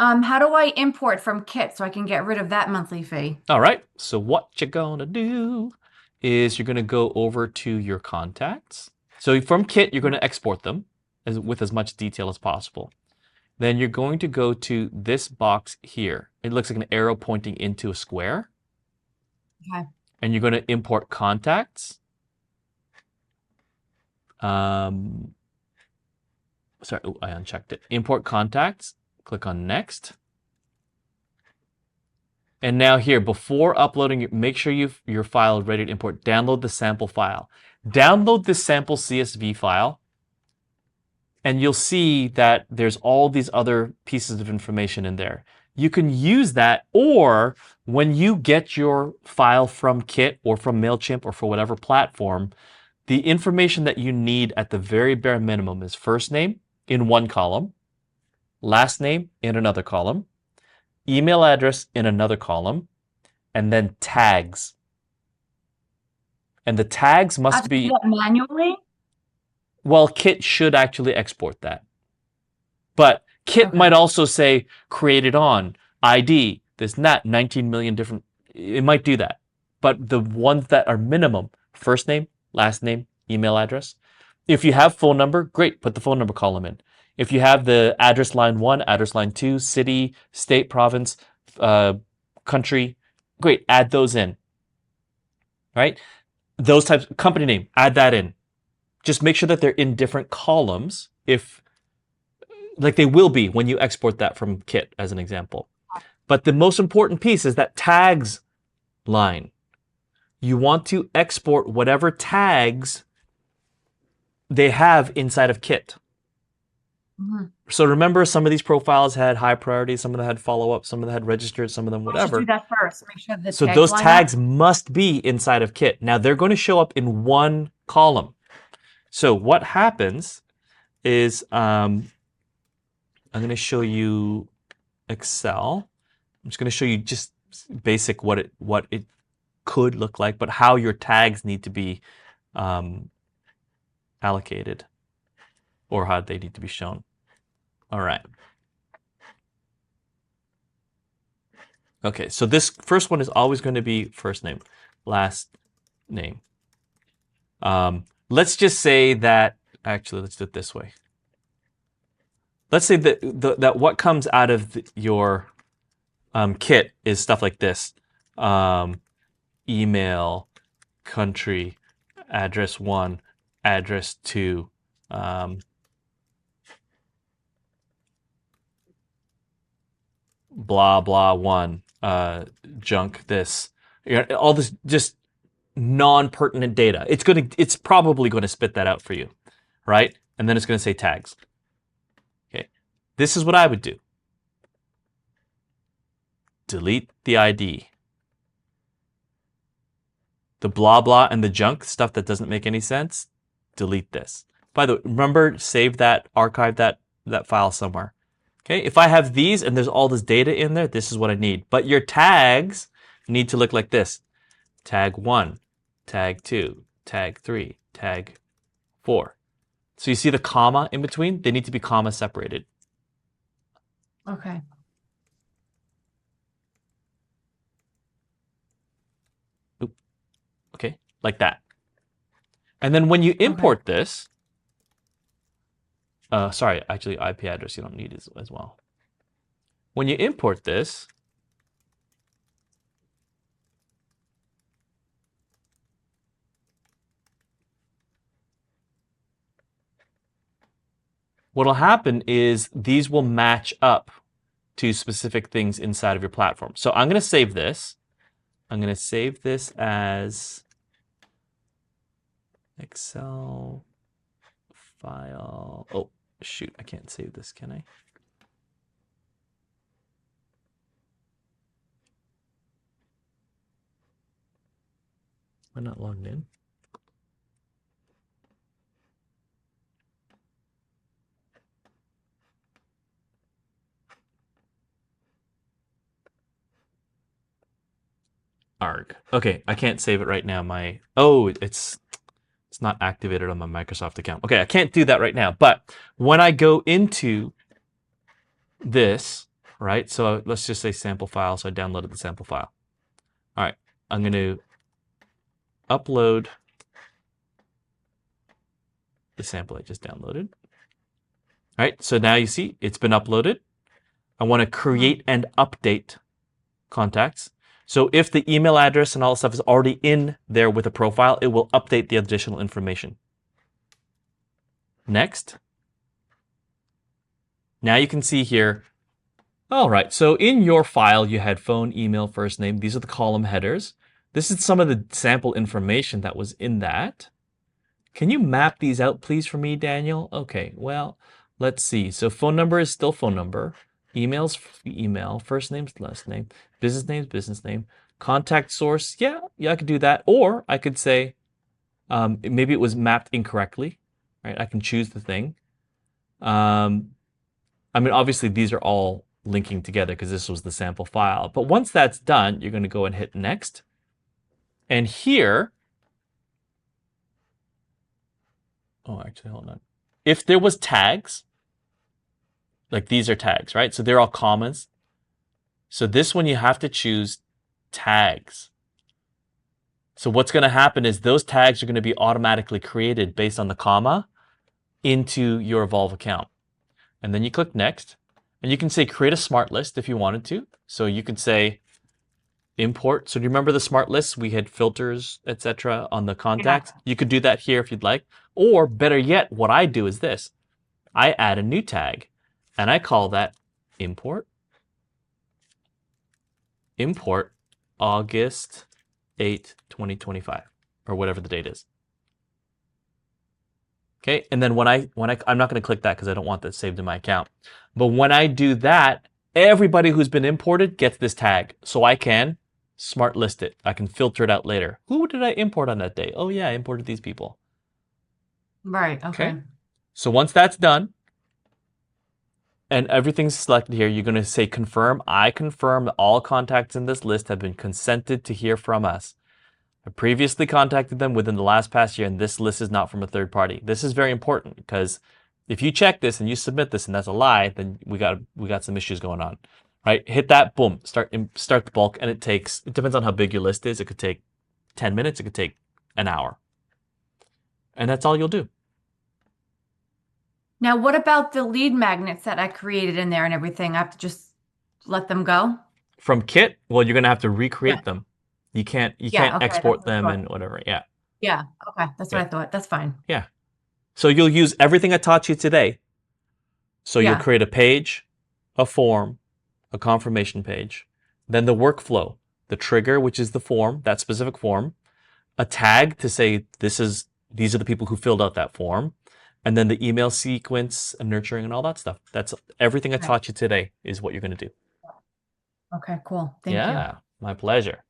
How do I import from Kit so I can get rid of that monthly fee? All right, so what you're gonna do is you're gonna go over to your contacts. So from Kit, you're gonna export them with as much detail as possible. Then you're going to go to this box here. It looks like an arrow pointing into a square. Okay. And you're going to import contacts. Sorry, I unchecked it. Import contacts. Click on next. And now here, before uploading, make sure your file is ready to import. Download the sample file. Download this sample CSV file. And you'll see that there's all these other pieces of information in there. You can use that, or when you get your file from Kit or from MailChimp or for whatever platform, the information that you need at the very bare minimum is first name in one column, last name in another column, email address in another column, and then tags. And the tags I have must to do be, that manually? well, Kit should actually export that. But Kit Okay. might also say created on ID, this and that, 19 million different. It might do that. But the ones that are minimum, first name, last name, email address. If you have phone number, great, put the phone number column in. If you have the address line 1, address line 2, city, state, province, country, great, add those in. Right? Those types, company name, add that in. Just make sure that they're in different columns if like they will be when you export that from Kit as an example. But the most important piece is that tags line. You want to export whatever tags they have inside of Kit. Mm-hmm. So remember, some of these profiles had high priority, some of them had follow up, some of them had registered, some of them I should do whatever. that first. Make sure the So tags those line up. tags must be inside of Kit. Now they're going to show up in one column. So what happens is I'm going to show you Excel. I'm just going to show you just basic what it could look like, but how your tags need to be allocated or how they need to be shown. All right. Okay, so this first one is always going to be first name, last name. Let's just say that, actually, let's do it this way. Let's say that what comes out of your Kit is stuff like this. Email, country, address 1, address 2, blah, blah, 1, junk, this. All this just non-pertinent data. It's probably going to spit that out for you, right? And then it's going to say tags. Okay, this is what I would do. Delete the ID. The blah blah and the junk stuff that doesn't make any sense, delete this. By the way, remember, save that, archive that file somewhere. Okay, if I have these and there's all this data in there, this is what I need. But your tags need to look like this. Tag 1, tag 2, tag 3, tag 4. So you see the comma in between? They need to be comma separated. Okay. Okay, like that. And then when you import this, sorry, actually IP address you don't need as well. When you import this, what'll happen is these will match up to specific things inside of your platform. So I'm going to save this. I'm going to save this as Excel file. Oh, shoot, I can't save this, can I? Am I not logged in? Arg. Okay, I can't save it right now. It's not activated on my Microsoft account. Okay, I can't do that right now. But when I go into this, right? So let's just say sample file. So I downloaded the sample file. All right, I'm going to upload the sample I just downloaded. All right, so now you see it's been uploaded. I want to create and update contacts. So if the email address and all the stuff is already in there with a profile, it will update the additional information. Next. Now you can see here, all right, so in your file, you had phone, email, first name. These are the column headers. This is some of the sample information that was in that. Can you map these out, please, for me, Daniel? Okay, well, let's see. So phone number is still phone number. Email's email. First name's last name. Business name's business name. Contact source, yeah, I could do that. Or I could say, maybe it was mapped incorrectly, right? I can choose the thing. I mean, obviously, these are all linking together because this was the sample file. But once that's done, you're going to go and hit next. And here, oh, actually, hold on. If there was tags, like these are tags, right? So they're all commas. So this one, you have to choose tags. So what's going to happen is those tags are going to be automatically created based on the comma into your Evolve account. And then you click next. And you can say create a smart list if you wanted to. So you could say import. So do you remember the smart lists? We had filters, etc. on the contacts. You could do that here if you'd like. Or better yet, what I do is this. I add a new tag and I call that import. Import August 8, 2025, or whatever the date is. Okay, and then I'm not going to click that because I don't want that saved in my account. But when I do that, everybody who's been imported gets this tag. So I can smart list it. I can filter it out later. Who did I import on that day? Oh yeah, I imported these people. Right. Okay. So once that's done, and everything's selected here, you're going to say confirm. I confirm that all contacts in this list have been consented to hear from us. I previously contacted them within the last past year, and this list is not from a third party. This is very important because if you check this and you submit this and that's a lie, then we got some issues going on, right? Hit that, boom, start the bulk, and it depends on how big your list is. It could take 10 minutes, it could take an hour, and that's all you'll do. Now, what about the lead magnets that I created in there and everything? I have to just let them go? From Kit, well, you're gonna have to recreate Yeah. them. You can't Yeah, okay, export that's them what I and whatever. Yeah. Yeah, okay, that's what I thought. That's fine. Yeah. So you'll use everything I taught you today. So you'll Yeah. create a page, a form, a confirmation page, then the workflow, the trigger, which is the form, that specific form, a tag to say these are the people who filled out that form, and then the email sequence and nurturing and all that stuff. That's everything I Okay. taught you today is what you're going to do. Okay, cool. Thank you. Yeah, my pleasure.